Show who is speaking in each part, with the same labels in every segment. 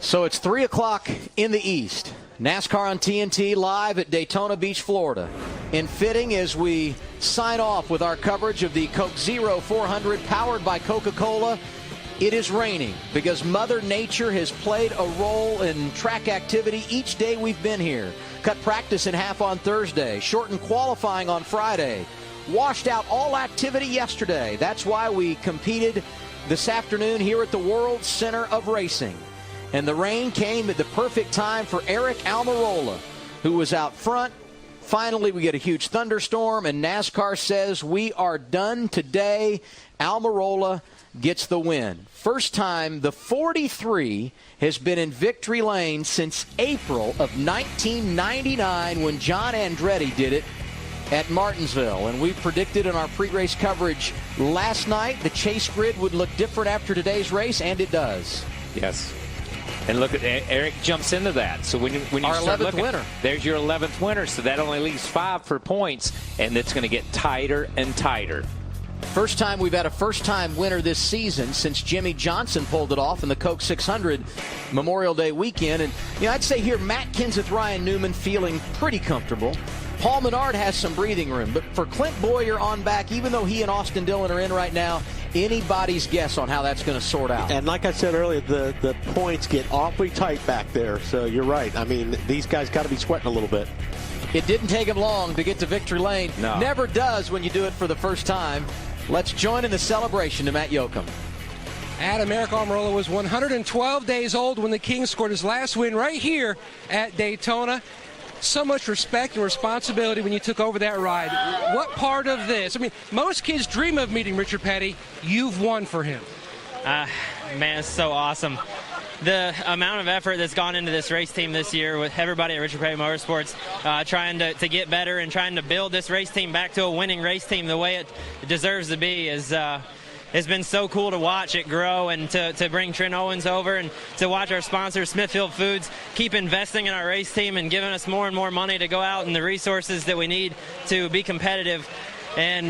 Speaker 1: So it's 3 o'clock in the East. NASCAR on TNT live at Daytona Beach, Florida. In fitting as we sign off with our coverage of the Coke Zero 400 powered by Coca-Cola, it is raining because Mother Nature has played a role in track activity each day we've been here. Cut practice in half on Thursday, shortened qualifying on Friday, washed out all activity yesterday. That's why we competed this afternoon here at the World Center of Racing. And the rain came at the perfect time for Aric Almirola, who was out front. Finally, we get a huge thunderstorm, and NASCAR says we are done today. Almirola gets the win. First time the 43 has been in victory lane since April of 1999 when John Andretti did it at Martinsville. And we predicted in our pre-race coverage last night the chase grid would look different after today's race, and it does.
Speaker 2: Yes. And look at Aric jumps into that. So when you
Speaker 1: our
Speaker 2: start
Speaker 1: 11th
Speaker 2: looking,
Speaker 1: winner.
Speaker 2: There's your 11th winner. So that only leaves 5 for points, and it's going to get tighter and tighter.
Speaker 1: First time we've had a first-time winner this season since Jimmy Johnson pulled it off in the Coke 600 Memorial Day weekend. And I'd say here Matt Kenseth, Ryan Newman feeling pretty comfortable. Paul Menard has some breathing room. But for Clint Boyer on back, even though he and Austin Dillon are in right now, anybody's guess on how that's going to sort out.
Speaker 3: And like I said earlier, the points get awfully tight back there. So you're right. I mean, these guys got to be sweating a little bit.
Speaker 1: It didn't take him long to get to victory lane.
Speaker 2: No.
Speaker 1: Never does when you do it for the first time. Let's join in the celebration to Matt Yoakum.
Speaker 4: Aric Almirola was 112 days old when the King scored his last win right here at Daytona. So much respect and responsibility when you took over that ride. What part of this? I mean, most kids dream of meeting Richard Petty. You've won for him.
Speaker 5: Man, it's so awesome. The amount of effort that's gone into this race team this year with everybody at Richard Petty Motorsports trying to get better and trying to build this race team back to a winning race team the way it deserves to be is it's been so cool to watch it grow and to bring Trent Owens over and to watch our sponsor, Smithfield Foods, keep investing in our race team and giving us more and more money to go out and the resources that we need to be competitive and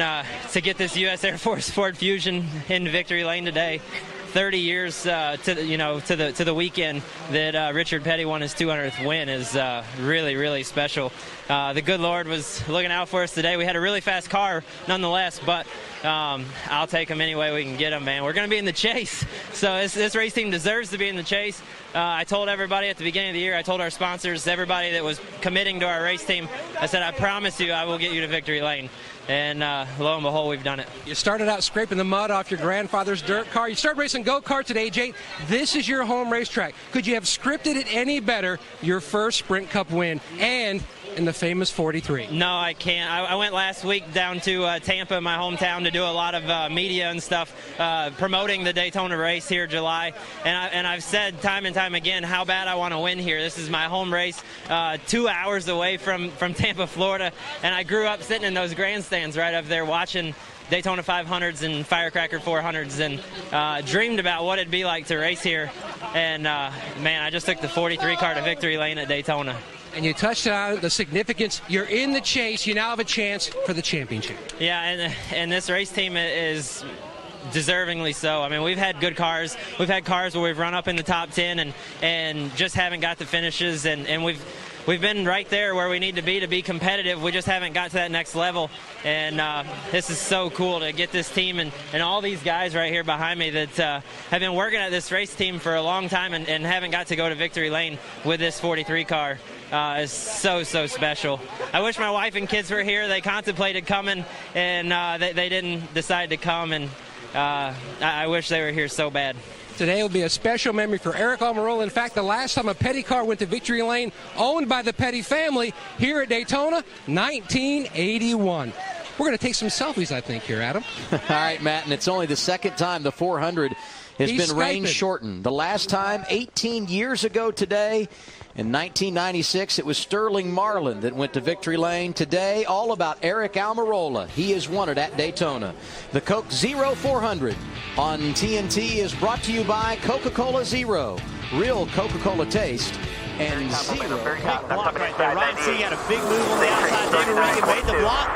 Speaker 5: to get this U.S. Air Force Ford Fusion in victory lane today. 30 years to the weekend that Richard Petty won his 200th win is really, really special. The good Lord was looking out for us today. We had a really fast car nonetheless, but I'll take them any way we can get them, man. We're going to be in the chase, so this race team deserves to be in the chase. I told everybody at the beginning of the year, I told our sponsors, everybody that was committing to our race team, I said, I promise you I will get you to victory lane. And lo and behold, we've done it.
Speaker 4: You started out scraping the mud off your grandfather's dirt car. You started racing go-karts at age 8. This is your home racetrack. Could you have scripted it any better? Your first Sprint Cup win and in the famous 43.
Speaker 5: No, I can't. I went last week down to Tampa, my hometown, to do a lot of media and stuff, promoting the Daytona race here in July. And I've said time and time again how bad I want to win here. This is my home race, 2 hours away from Tampa, Florida. And I grew up sitting in those grandstands right up there watching Daytona 500s and Firecracker 400s and dreamed about what it'd be like to race here. And, man, I just took the 43 car to victory lane at Daytona.
Speaker 4: And you touched on the significance. You're in the chase. You now have a chance for the championship.
Speaker 5: Yeah, and this race team is deservingly so. I mean, we've had good cars. We've had cars where we've run up in the top 10 and just haven't got the finishes. And we've been right there where we need to be competitive. We just haven't got to that next level. And this is so cool to get this team and all these guys right here behind me that have been working at this race team for a long time and haven't got to go to victory lane with this 43 car. Is so special. I wish my wife and kids were here. They contemplated coming, and they didn't decide to come, and I wish they were here so bad.
Speaker 4: Today will be a special memory for Aric Almirola. In fact, the last time a Petty car went to victory lane, owned by the Petty family, here at Daytona, 1981. We're going to take some selfies, I think, here, Adam.
Speaker 1: All right, Matt, and it's only the second time the 400 has been rain-shortened. The last time, 18 years ago today, in 1996, it was Sterling Marlin that went to victory lane. Today, all about Aric Almirola. He has won it at Daytona. The Coke Zero 400 on TNT is brought to you by Coca-Cola Zero. Real Coca-Cola taste and zero.
Speaker 6: Big block right there. Ryan Sieg had a big move on the outside. David Regan made the block.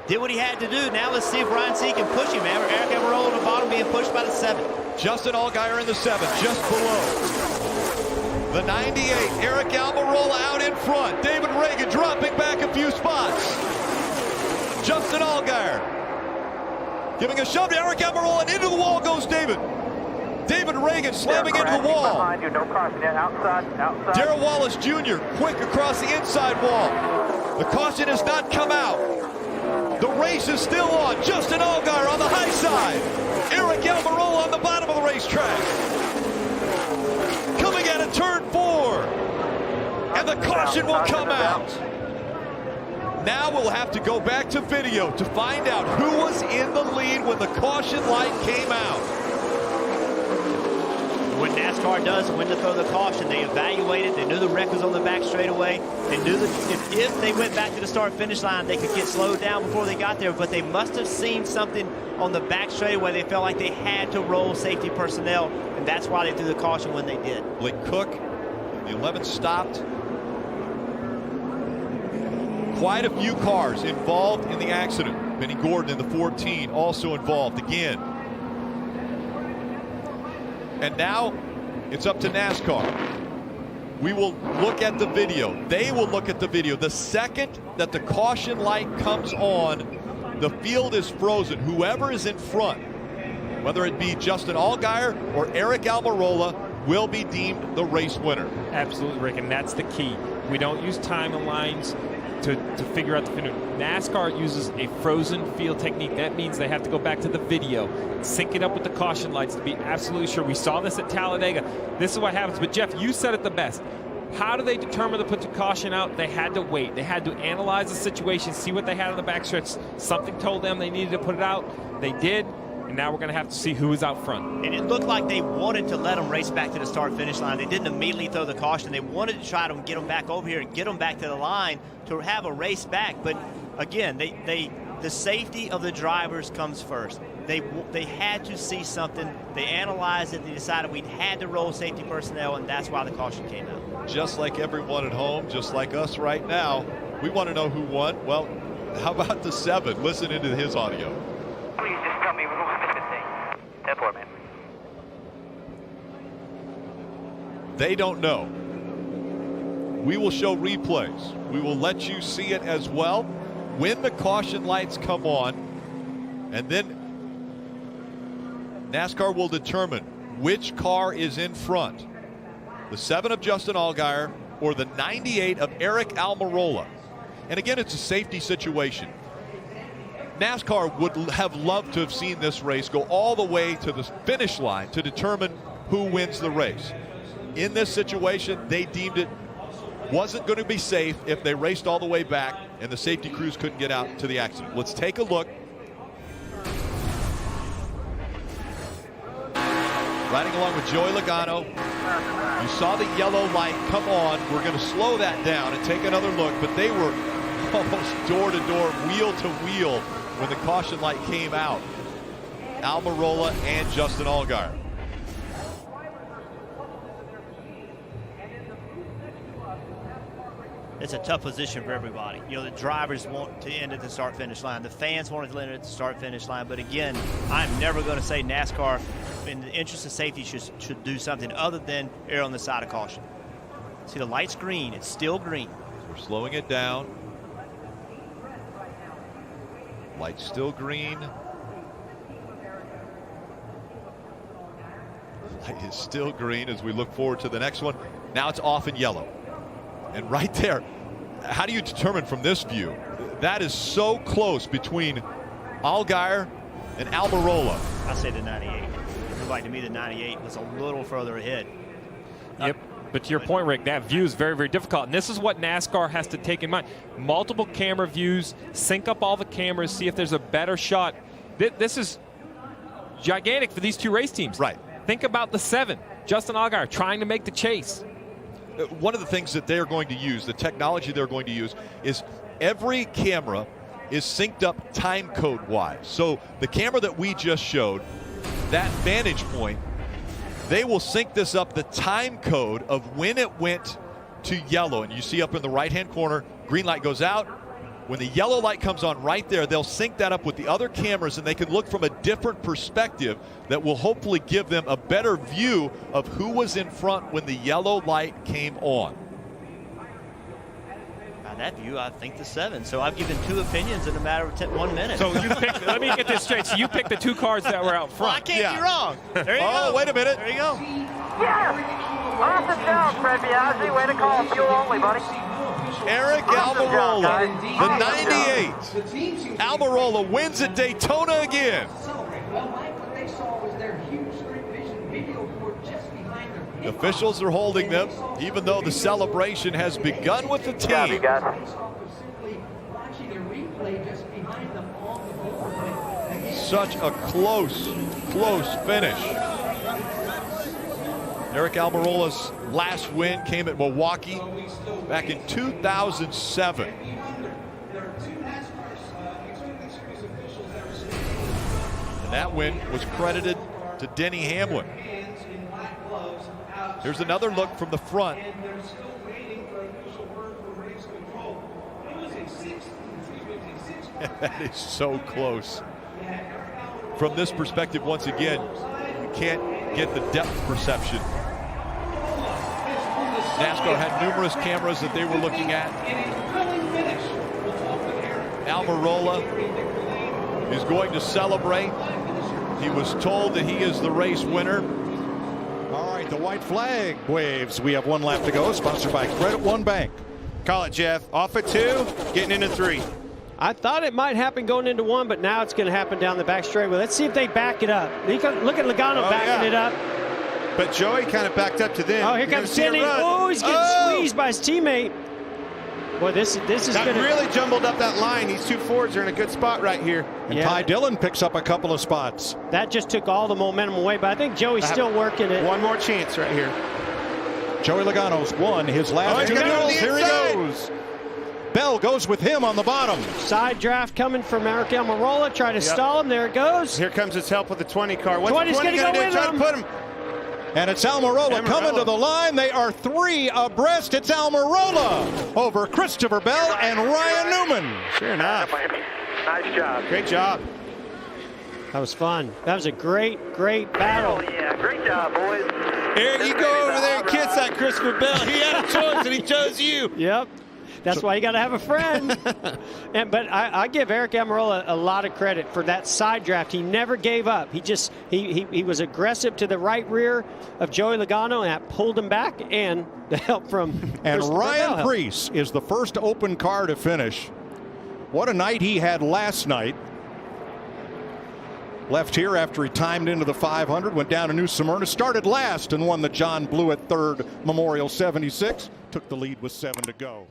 Speaker 6: Did what he had to do. Now let's see if Ryan Sieg can push him. Aric Almirola on the bottom being pushed by the 7.
Speaker 7: Justin Allgaier in the 7, just below. The 98, Aric Almirola out in front. David Reagan dropping back a few spots. Justin Allgaier giving a shove to Aric Almirola, and into the wall goes David. David Reagan slamming into the wall. Darrell Wallace Jr. quick across the inside wall. The caution has not come out. The race is still on. Justin Allgaier on the high side. Aric Almirola on the bottom of the racetrack. Coming at a turn 4. And the caution will come out. Now we'll have to go back to video to find out who was in the lead when the caution light came out.
Speaker 6: What NASCAR does when to throw the caution, they evaluate it. They knew the wreck was on the back straightaway. They knew that if they went back to the start-finish line, they could get slowed down before they got there. But they must have seen something on the back straightaway. They felt like they had to roll safety personnel, and that's why they threw the caution when they did.
Speaker 7: Blake Cook, the 11 stopped. Quite a few cars involved in the accident. Benny Gordon in the 14 also involved again. And now it's up to NASCAR. We will look at the video. They will look at the video. The second that the caution light comes on, the field is frozen. Whoever is in front, whether it be Justin Allgaier or Aric Almirola, will be deemed the race winner.
Speaker 8: Absolutely, Rick, and that's the key. We don't use timelines to figure out the finish. NASCAR uses a frozen field technique. That means they have to go back to the video, sync it up with the caution lights to be absolutely sure. We saw this at Talladega. This is what happens. But Jeff, you said it the best. How do they determine to put the caution out? They had to wait. They had to analyze the situation, see what they had on the backstretch. Something told them they needed to put it out. They did. And now we're going to have to see who is out front.
Speaker 6: And it looked like they wanted to let them race back to the start-finish line. They didn't immediately throw the caution. They wanted to try to get them back over here and get them back to the line to have a race back. But again, the safety of the drivers comes first. They had to see something. They analyzed it. They decided we had to roll safety personnel, and that's why the caution came out.
Speaker 7: Just like everyone at home, just like us right now, we want to know who won. Well, how about the 7? Listen into his audio.
Speaker 9: Please just tell me who won this thing. 10-4, man.
Speaker 7: They don't know. We will show replays. We will let you see it as well when the caution lights come on, and then NASCAR will determine which car is in front. The 7 of Justin Allgaier or the 98 of Aric Almirola. And again, it's a safety situation. NASCAR would have loved to have seen this race go all the way to the finish line to determine who wins the race. In this situation, they deemed it wasn't going to be safe if they raced all the way back and the safety crews couldn't get out to the accident. Let's take a look. Riding along with Joey Logano. You saw the yellow light come on. We're going to slow that down and take another look, but they were almost door to door, wheel to wheel when the caution light came out. Almirola and Justin Allgaier.
Speaker 6: It's a tough position for everybody. You know, the drivers want to end at the start-finish line. The fans want to end at the start-finish line. But again, I'm never going to say NASCAR, in the interest of safety, should do something other than err on the side of caution. See, the light's green. It's still green.
Speaker 7: We're slowing it down. Light's still green. Light is still green as we look forward to the next one. Now it's off in yellow. And right there, how do you determine from this view? That is so close between Allgaier and Almirola.
Speaker 6: I say the 98. It looked like to me the 98 was a little further ahead.
Speaker 8: Yep. But to your point, Rick, that view is very, very difficult. And this is what NASCAR has to take in mind. Multiple camera views, sync up all the cameras, see if there's a better shot. This is gigantic for these two race teams.
Speaker 7: Right.
Speaker 8: Think about the 7, Justin Allgaier trying to make the chase.
Speaker 7: One of the things that they're going to use, the technology they're going to use, is every camera is synced up time code wise. So the camera that we just showed, that vantage point, they will sync this up, the time code of when it went to yellow. And you see up in the right-hand corner, green light goes out, When the yellow light comes on right there, they'll sync that up with the other cameras, and they can look from a different perspective that will hopefully give them a better view of who was in front when the yellow light came on.
Speaker 6: By that view, I think the 7. So I've given 2 opinions in a matter of 1 minute.
Speaker 8: So you picked, let me get this straight. So you picked the 2 cars that were out front.
Speaker 6: Well, I can't be wrong. There you go.
Speaker 7: Oh, wait a minute.
Speaker 6: There you go.
Speaker 9: Yeah! Awesome job, Fred Biaggi. Way to call fuel only, buddy.
Speaker 7: Aric Almirola, the 98. Almirola wins at Daytona again. The officials are holding them, even though the celebration has begun with the team. Such a close finish. Aric Almirola's last win came at Milwaukee back in 2007. And that win was credited to Denny Hamlin. Here's another look from the front. That is so close. From this perspective, once again, you can't get the depth perception. NASCAR had numerous cameras that they were looking at. Almirola is going to celebrate. He was told that he is the race winner.
Speaker 10: All right, the white flag waves. We have 1 lap to go, sponsored by Credit One Bank.
Speaker 11: Call it, Jeff. Off at 2, getting into 3.
Speaker 12: I thought it might happen going into 1, but now it's going to happen down the back straightaway. Let's see if they back it up. Look at Logano backing it up.
Speaker 11: But Joey kind of backed up to them.
Speaker 12: Oh, here comes Denny. Oh, he's getting squeezed by his teammate. Boy, this is
Speaker 11: going to really jumbled up that line. These 2 Fords are in a good spot right here.
Speaker 10: And Ty Dillon picks up a couple of spots.
Speaker 12: That just took all the momentum away, but I think Joey's still working it.
Speaker 11: 1 more chance right here.
Speaker 10: Joey Logano's won his last 2 duels. Here he goes. Bell goes with him on the bottom.
Speaker 12: Side draft coming from Aric Almirola. Try to stall him. There it goes.
Speaker 11: Here comes his help with the 20 car. What's
Speaker 12: 20's
Speaker 11: the 20
Speaker 12: going to go with
Speaker 11: try
Speaker 12: him.
Speaker 11: to put him.
Speaker 10: And it's Almirola coming to the line. They are 3 abreast. It's Almirola over Christopher Bell and Ryan Newman.
Speaker 11: Sure enough.
Speaker 9: Nice job.
Speaker 11: Great job.
Speaker 12: That was fun. That was a great
Speaker 9: Oh,
Speaker 12: battle.
Speaker 9: yeah. Great job, boys.
Speaker 11: Aric, you go over there and kiss that Christopher Bell. He had a choice, and he chose you.
Speaker 12: Yep. That's why you got to have a friend. But I give Aric Almirola a lot of credit for that side draft. He never gave up. He was aggressive to the right rear of Joey Logano, and that pulled him back, and the help from
Speaker 10: and Ryan Preece is the first open car to finish. What a night he had last night. Left here after he timed into the 500, went down to New Smyrna, started last and won the John Blewett 3rd Memorial 76. Took the lead with 7 to go.